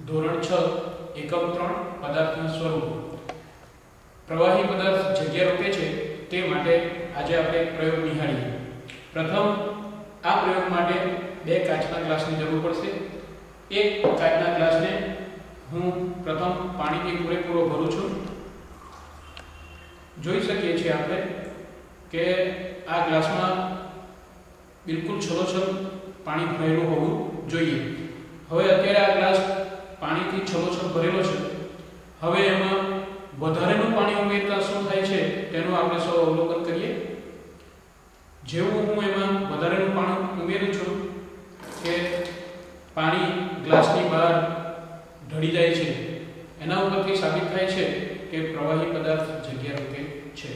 ધોરણ 6 એકમ 3 પદાર્થના સ્વરૂપ. પ્રવાહી પદાર્થ જગ્યા રોકે છે તે માટે આજે આપણે એક પ્રયોગ નિહાળીએ. પ્રથમ આ પ્રયોગ માટે બે કાચના ગ્લાસની જરૂર પડશે. એક કાચના ગ્લાસને હું પ્રથમ પાણીથી પૂરેપૂરો ભરું છું. જોઈ શકીએ છીએ આપણે કે આ ગ્લાસમાં બિલકુલ છલોછલ પાણી ભરેલું હોવું જોઈએ. હવે અત્યારે આ ગ્લાસ પાણીથી છલોછલ ભરેલો છે. હવે એમાં વધારેનું પાણી ઉમેરતા શું થાય છે તેનું આપણે સૌ અવલોકન કરીએ. જેવું હું એમાં વધારેનું પાણી ઉમેરું છું કે પાણી ગ્લાસની બહાર ઢળી જાય છે. એના ઉપરથી સાબિત થાય છે કે પ્રવાહી પદાર્થ જગ્યા રોકે છે.